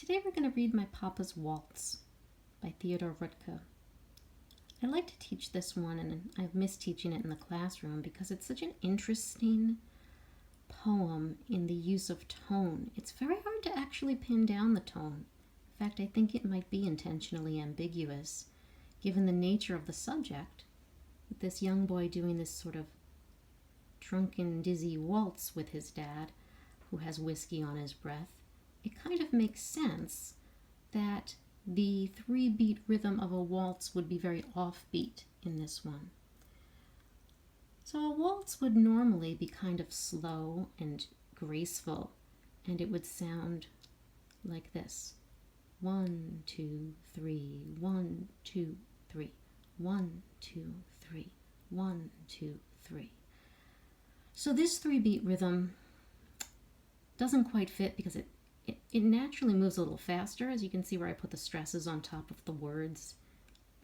Today we're going to read My Papa's Waltz by Theodore Roethke. I like to teach this one, and I've missed teaching it in the classroom because it's such an interesting poem in the use of tone. It's very hard to actually pin down the tone. In fact, I think it might be intentionally ambiguous, given the nature of the subject, with this young boy doing this sort of drunken, dizzy waltz with his dad, who has whiskey on his breath. It kind of makes sense that the 3-beat rhythm of a waltz would be very offbeat in this one. So a waltz would normally be kind of slow and graceful, and it would sound like this. 1, 2, 3, 1, 2, 3, 1, 2, 3, 1, 2, 3. So this 3-beat rhythm doesn't quite fit because it naturally moves a little faster, as you can see where I put the stresses on top of the words.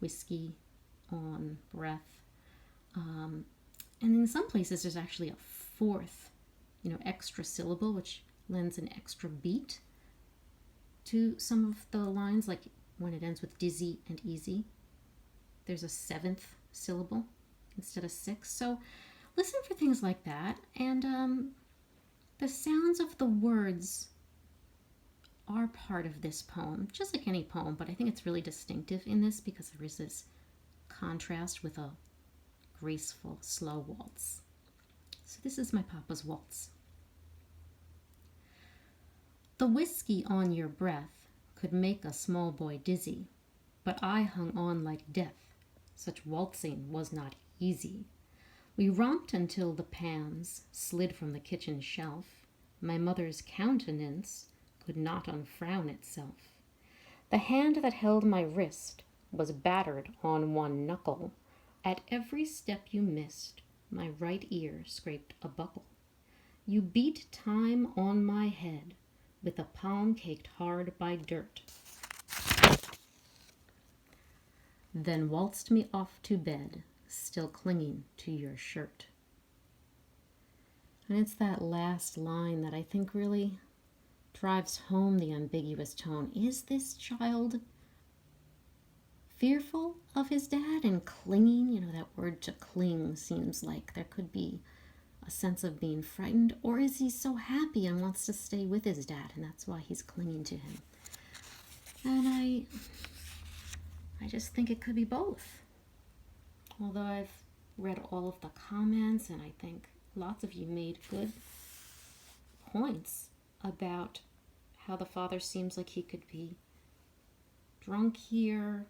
Whiskey, on, breath. And in some places there's actually a fourth, extra syllable, which lends an extra beat to some of the lines, like when it ends with dizzy and easy. There's a 7th syllable instead of 6. So listen for things like that. And the sounds of the words are part of this poem, just like any poem, but I think it's really distinctive in this because there is this contrast with a graceful, slow waltz. So this is My Papa's Waltz. The whiskey on your breath could make a small boy dizzy, but I hung on like death. Such waltzing was not easy. We romped until the pans slid from the kitchen shelf. My mother's countenance could not unfrown itself. The hand that held my wrist was battered on one knuckle. At every step you missed, my right ear scraped a buckle. You beat time on my head with a palm caked hard by dirt, then waltzed me off to bed, still clinging to your shirt. And it's that last line that I think really drives home the ambiguous tone. Is this child fearful of his dad and clinging? That word to cling seems like there could be a sense of being frightened. Or is he so happy and wants to stay with his dad, and that's why he's clinging to him? And I just think it could be both. Although I've read all of the comments, and I think lots of you made good points about how the father seems like he could be drunk here,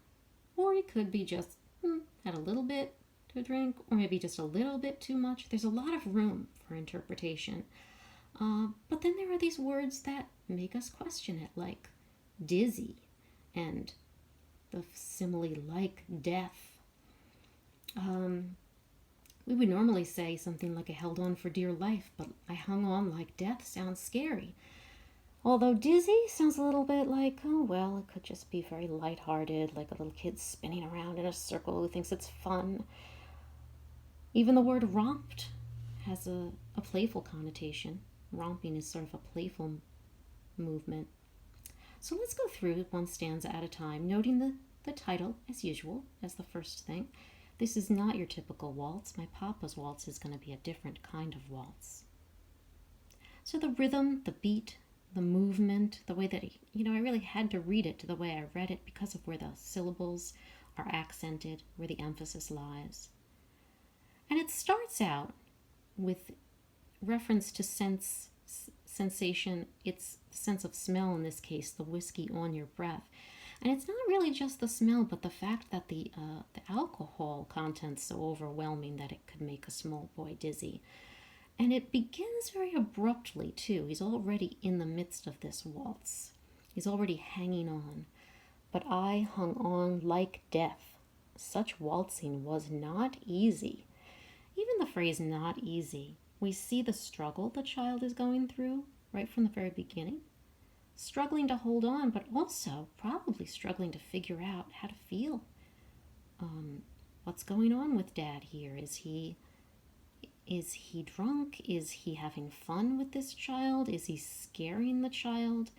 or he could be just had a little bit to drink, or maybe just a little bit too much. There's a lot of room for interpretation. But then there are these words that make us question it, like dizzy and the simile like death. We would normally say something like I held on for dear life, but I hung on like death sounds scary. Although dizzy sounds a little bit like, oh, well, it could just be very lighthearted, like a little kid spinning around in a circle who thinks it's fun. Even the word romped has a playful connotation. Romping is sort of a playful movement. So let's go through one stanza at a time, noting the title, as usual, as the first thing. This is not your typical waltz. My Papa's Waltz is going to be a different kind of waltz. So the rhythm, the beat, the movement, the way that, I really had to read it the way I read it because of where the syllables are accented, where the emphasis lies. And it starts out with reference to sensation. It's the sense of smell, in this case, the whiskey on your breath. And it's not really just the smell, but the fact that the alcohol content's so overwhelming that it could make a small boy dizzy. And it begins very abruptly, too. He's already in the midst of this waltz. He's already hanging on. But I hung on like death. Such waltzing was not easy. Even the phrase not easy, we see the struggle the child is going through right from the very beginning. Struggling to hold on, but also probably struggling to figure out how to feel. What's going on with Dad here? Is he drunk? Is he having fun with this child? Is he scaring the child?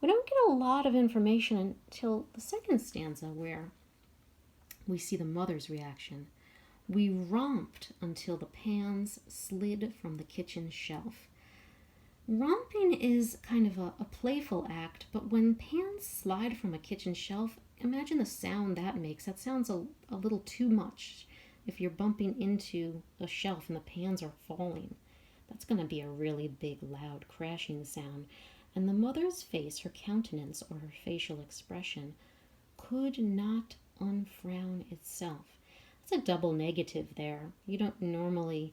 We don't get a lot of information until the second stanza, where we see the mother's reaction. We romped until the pans slid from the kitchen shelf. Romping is kind of a playful act, but when pans slide from a kitchen shelf, imagine the sound that makes. That sounds a little too much. If you're bumping into a shelf and the pans are falling, that's going to be a really big, loud, crashing sound. And the mother's face, her countenance, or her facial expression, could not unfrown itself. It's a double negative there. You don't normally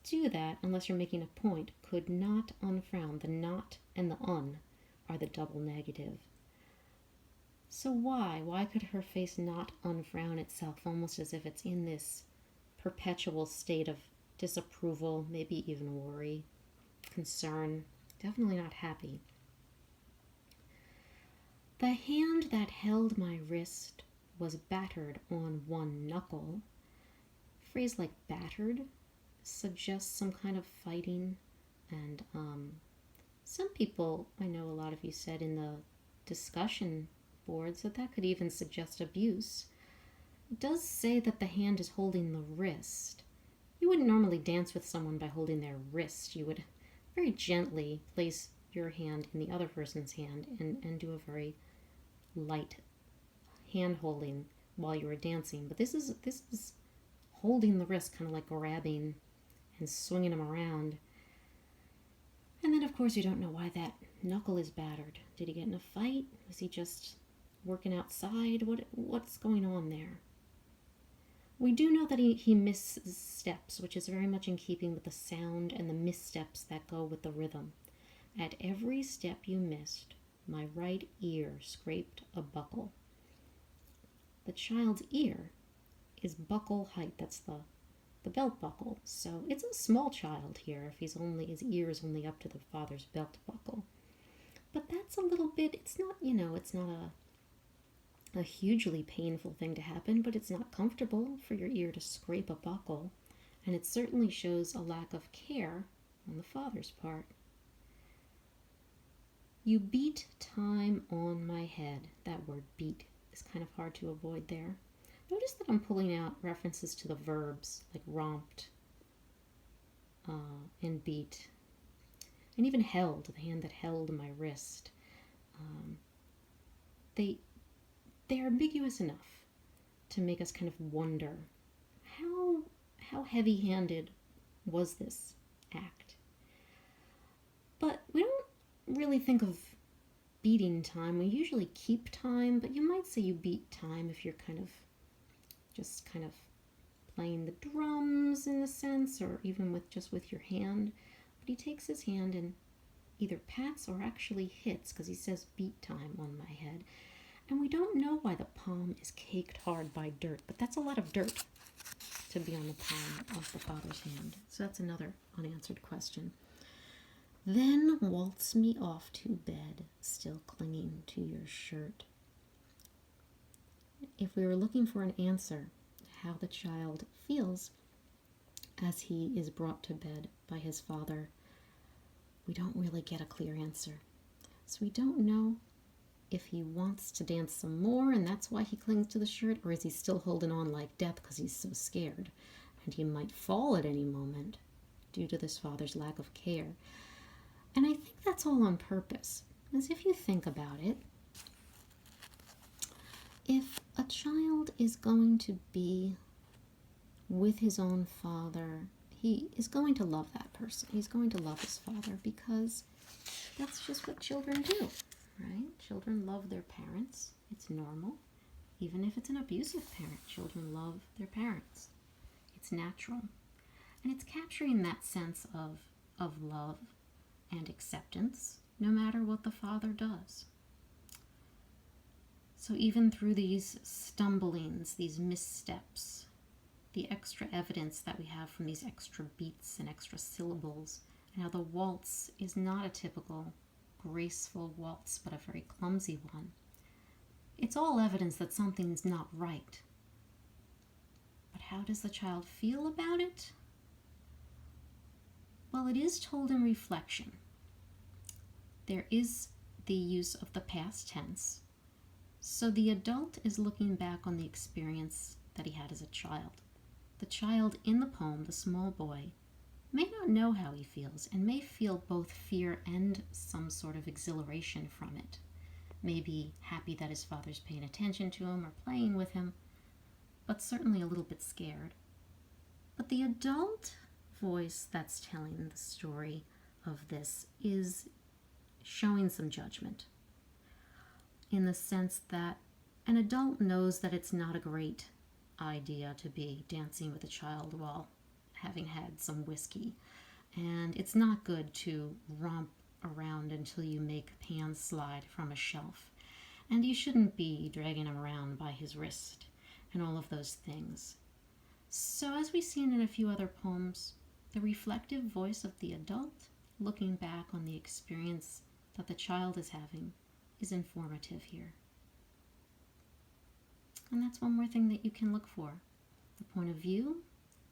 do that unless you're making a point. Could not unfrown. The not and the un are the double negative. So why? Why could her face not unfrown itself, almost as if it's in this perpetual state of disapproval, maybe even worry, concern, definitely not happy. The hand that held my wrist was battered on one knuckle. A phrase like battered suggests some kind of fighting, and some people, I know a lot of you said in the discussion boards, that could even suggest abuse. It does say that the hand is holding the wrist. You wouldn't normally dance with someone by holding their wrist. You would very gently place your hand in the other person's hand and do a very light hand holding while you were dancing. But this is holding the wrist, kind of like grabbing and swinging them around. And then, of course, you don't know why that knuckle is battered. Did he get in a fight? Was he just working outside? What's going on there? We do know that he misses steps, which is very much in keeping with the sound and the missteps that go with the rhythm. At every step you missed, my right ear scraped a buckle. The child's ear is buckle height. That's the belt buckle. So it's a small child here if his ear is only up to the father's belt buckle. But that's a little bit, it's not a hugely painful thing to happen, but it's not comfortable for your ear to scrape a buckle, and it certainly shows a lack of care on the father's part. You beat time on my head. That word beat is kind of hard to avoid there. Notice that I'm pulling out references to the verbs like romped and beat, and even held, the hand that held my wrist. They're ambiguous enough to make us kind of wonder how heavy-handed was this act. But we don't really think of beating time. We usually keep time, but you might say you beat time if you're kind of playing the drums in a sense, or even with your hand. But he takes his hand and either pats or actually hits, because he says beat time on my head. And we don't know why the palm is caked hard by dirt, but that's a lot of dirt to be on the palm of the father's hand. So that's another unanswered question. Then waltz me off to bed, still clinging to your shirt. If we were looking for an answer how the child feels as he is brought to bed by his father, we don't really get a clear answer. So we don't know if he wants to dance some more and that's why he clings to the shirt, or is he still holding on like death because he's so scared and he might fall at any moment due to this father's lack of care. And I think that's all on purpose, because if you think about it, if a child is going to be with his own father, he is going to love that person. He's going to love his father because that's just what children do. Right? Children love their parents. It's normal. Even if it's an abusive parent, children love their parents. It's natural. And it's capturing that sense of love and acceptance, no matter what the father does. So even through these stumblings, these missteps, the extra evidence that we have from these extra beats and extra syllables, and how the waltz is not a typical graceful waltz, but a very clumsy one. It's all evidence that something's not right. But how does the child feel about it? Well, it is told in reflection. There is the use of the past tense. So the adult is looking back on the experience that he had as a child. The child in the poem, the small boy, may not know how he feels and may feel both fear and some sort of exhilaration from it. May be happy that his father's paying attention to him or playing with him, but certainly a little bit scared. But the adult voice that's telling the story of this is showing some judgment, in the sense that an adult knows that it's not a great idea to be dancing with a child while having had some whiskey, and it's not good to romp around until you make pans slide from a shelf, and you shouldn't be dragging him around by his wrist and all of those things. So as we've seen in a few other poems, the reflective voice of the adult looking back on the experience that the child is having is informative here. And that's one more thing that you can look for: the point of view,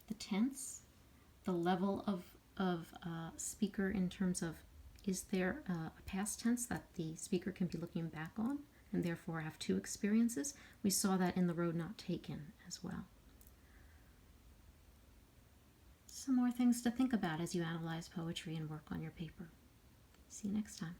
the tense, the level of speaker in terms of, is there a past tense that the speaker can be looking back on and therefore have two experiences? We saw that in The Road Not Taken as well. Some more things to think about as you analyze poetry and work on your paper. See you next time.